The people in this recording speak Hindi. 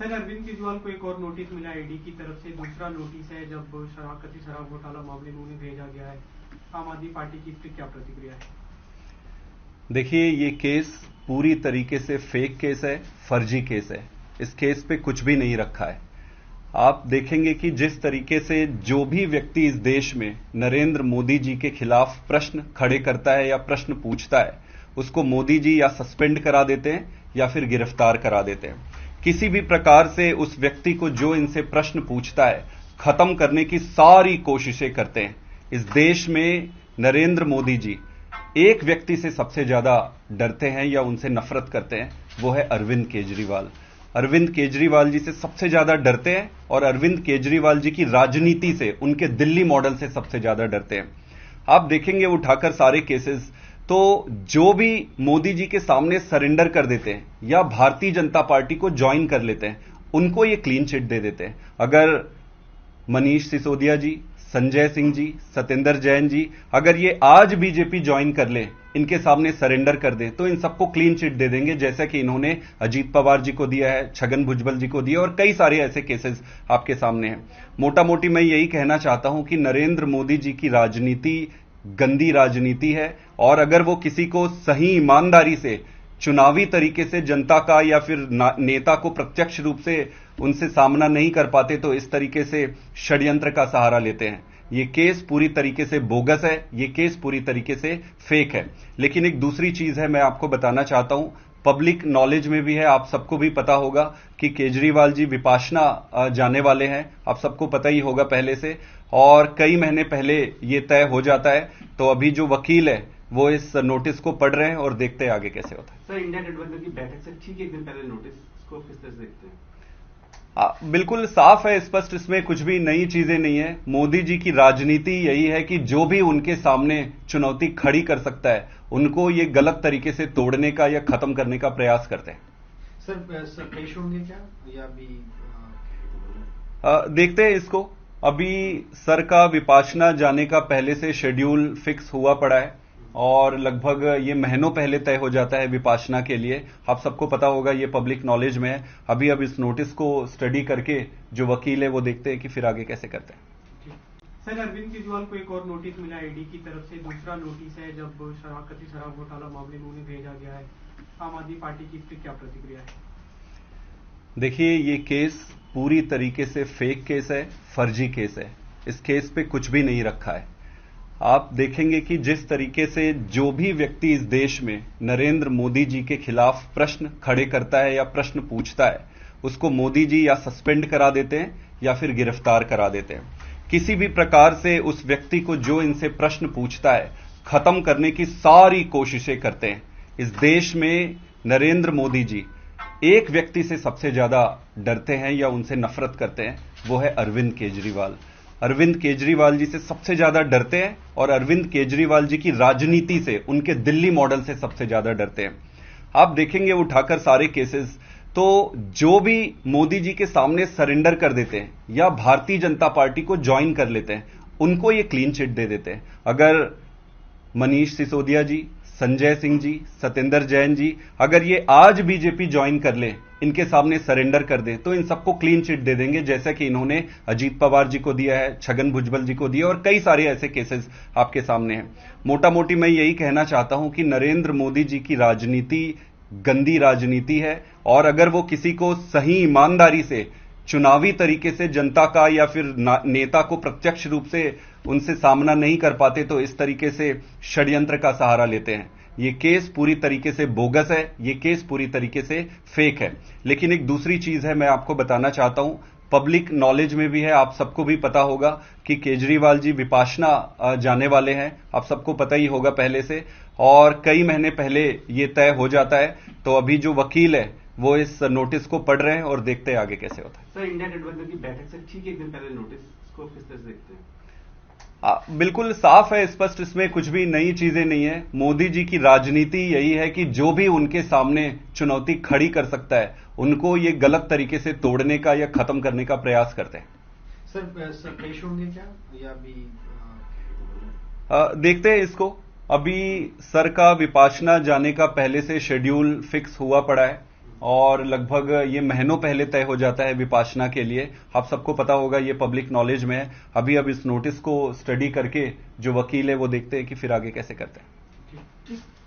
सर, अरविंद केजरीवाल को एक और नोटिस मिला ईडी की तरफ से। दूसरा नोटिस है जब कथित शराब घोटाला मामले में उन्हें भेजा गया है। आम आदमी पार्टी की इस पर क्या प्रतिक्रिया है? देखिए, ये केस पूरी तरीके से फेक केस है, फर्जी केस है। इस केस पे कुछ भी नहीं रखा है। आप देखेंगे कि जिस तरीके से जो भी व्यक्ति इस देश में नरेंद्र मोदी जी के खिलाफ प्रश्न खड़े करता है या प्रश्न पूछता है, उसको मोदी जी या सस्पेंड करा देते हैं या फिर गिरफ्तार करा देते हैं। किसी भी प्रकार से उस व्यक्ति को जो इनसे प्रश्न पूछता है, खत्म करने की सारी कोशिशें करते हैं। इस देश में नरेंद्र मोदी जी एक व्यक्ति से सबसे ज्यादा डरते हैं या उनसे नफरत करते हैं, वो है अरविंद केजरीवाल। अरविंद केजरीवाल जी से सबसे ज्यादा डरते हैं और अरविंद केजरीवाल जी की राजनीति से, उनके दिल्ली मॉडल से सबसे ज्यादा डरते हैं। आप देखेंगे उठाकर सारे केसेस, तो जो भी मोदी जी के सामने सरेंडर कर देते हैं या भारतीय जनता पार्टी को ज्वाइन कर लेते हैं, उनको ये क्लीन चिट दे देते हैं। अगर मनीष सिसोदिया जी, संजय सिंह जी, सत्येंद्र जैन जी अगर ये आज बीजेपी ज्वाइन कर ले, इनके सामने सरेंडर कर दे, तो इन सबको क्लीन चिट दे देंगे, जैसा कि इन्होंने अजीत पवार जी को दिया है, छगन भुजबल जी को दिया और कई सारे ऐसे केसेस आपके सामने हैं। मोटा मोटी मैं यही कहना चाहता हूं कि नरेंद्र मोदी जी की राजनीति गंदी राजनीति है और अगर वो किसी को सही ईमानदारी से चुनावी तरीके से जनता का या फिर नेता को प्रत्यक्ष रूप से उनसे सामना नहीं कर पाते, तो इस तरीके से षड्यंत्र का सहारा लेते हैं। ये केस पूरी तरीके से बोगस है, ये केस पूरी तरीके से फेक है। लेकिन एक दूसरी चीज है, मैं आपको बताना चाहता हूं, पब्लिक नॉलेज में भी है, आप सबको भी पता होगा कि केजरीवाल जी विपाशना जाने वाले हैं। आप सबको पता ही होगा पहले से, और कई महीने पहले ये तय हो जाता है। तो अभी जो वकील है वो इस नोटिस को पढ़ रहे हैं और देखते हैं आगे कैसे होता है। सर, इंडिया गठबंधन की बैठक से ठीक एक दिन पहले नोटिस को किस तरह से देखते हैं? बिल्कुल साफ है, स्पष्ट, इसमें कुछ भी नई चीजें नहीं है। मोदी जी की राजनीति यही है कि जो भी उनके सामने चुनौती खड़ी कर सकता है, उनको ये गलत तरीके से तोड़ने का या खत्म करने का प्रयास करते हैं। सर पेश होंगे क्या या अभी देखते हैं इसको। अभी सर का विपाशना जाने का पहले से शेड्यूल फिक्स हुआ पड़ा है और लगभग ये महीनों पहले तय हो जाता है विपाशना के लिए। आप सबको पता होगा, ये पब्लिक नॉलेज में है। अभी अब इस नोटिस को स्टडी करके जो वकील है वो देखते हैं कि फिर आगे कैसे करते हैं। सर, अरविंद केजरीवाल को एक और नोटिस मिला ईडी की तरफ से। दूसरा नोटिस है जब कथित शराब घोटाला मामले में उन्हें भेजा गया है। आम आदमी पार्टी की इस पर क्या प्रतिक्रिया है? देखिए, ये केस पूरी तरीके से फेक केस है, फर्जी केस है। इस केस पे कुछ भी नहीं रखा है। आप देखेंगे कि जिस तरीके से जो भी व्यक्ति इस देश में नरेंद्र मोदी जी के खिलाफ प्रश्न खड़े करता है या प्रश्न पूछता है, उसको मोदी जी या सस्पेंड करा देते हैं या फिर गिरफ्तार करा देते हैं। किसी भी प्रकार से उस व्यक्ति को जो इनसे प्रश्न पूछता है, खत्म करने की सारी कोशिशें करते हैं। इस देश में नरेंद्र मोदी जी एक व्यक्ति से सबसे ज्यादा डरते हैं या उनसे नफरत करते हैं, वो है अरविंद केजरीवाल। अरविंद केजरीवाल जी से सबसे ज्यादा डरते हैं और अरविंद केजरीवाल जी की राजनीति से, उनके दिल्ली मॉडल से सबसे ज्यादा डरते हैं। आप देखेंगे उठाकर सारे केसेस, तो जो भी मोदी जी के सामने सरेंडर कर देते हैं या भारतीय जनता पार्टी को ज्वाइन कर लेते हैं, उनको ये क्लीन चिट दे देते हैं। अगर मनीष सिसोदिया जी, संजय सिंह जी, सत्येंद्र जैन जी अगर ये आज बीजेपी ज्वाइन कर ले, इनके सामने सरेंडर कर दें, तो इन सबको क्लीन चिट दे देंगे, जैसा कि इन्होंने अजीत पवार जी को दिया है, छगन भुजबल जी को दिया और कई सारे ऐसे केसेस आपके सामने हैं। मोटा मोटी मैं यही कहना चाहता हूं कि नरेंद्र मोदी जी की राजनीति गंदी राजनीति है और अगर वो किसी को सही ईमानदारी से चुनावी तरीके से जनता का या फिर नेता को प्रत्यक्ष रूप से उनसे सामना नहीं कर पाते, तो इस तरीके से षड्यंत्र का सहारा लेते हैं। ये केस पूरी तरीके से बोगस है, ये केस पूरी तरीके से फेक है। लेकिन एक दूसरी चीज है, मैं आपको बताना चाहता हूं, पब्लिक नॉलेज में भी है, आप सबको भी पता होगा कि केजरीवाल जी विपाशना जाने वाले हैं। आप सबको पता ही होगा पहले से, और कई महीने पहले ये तय हो जाता है। तो अभी जो वकील है वो इस नोटिस को पढ़ रहे हैं और देखते हैं आगे कैसे होता है। सर, इंडिया गठबंधन की बैठक से ठीक एक दिन पहले नोटिस को किस तरह से देखते हैं? बिल्कुल साफ है, स्पष्ट, इसमें कुछ भी नई चीजें नहीं है। मोदी जी की राजनीति यही है कि जो भी उनके सामने चुनौती खड़ी कर सकता है, उनको ये गलत तरीके से तोड़ने का या खत्म करने का प्रयास करते हैं। सर पेश होंगे क्या या अभी देखते हैं इसको। अभी सर का विपाशना जाने का पहले से शेड्यूल फिक्स हुआ पड़ा है और लगभग ये महीनों पहले तय हो जाता है विपाशना के लिए। आप सबको पता होगा, ये पब्लिक नॉलेज में है। अभी अब इस नोटिस को स्टडी करके जो वकील है वो देखते हैं कि फिर आगे कैसे करते हैं।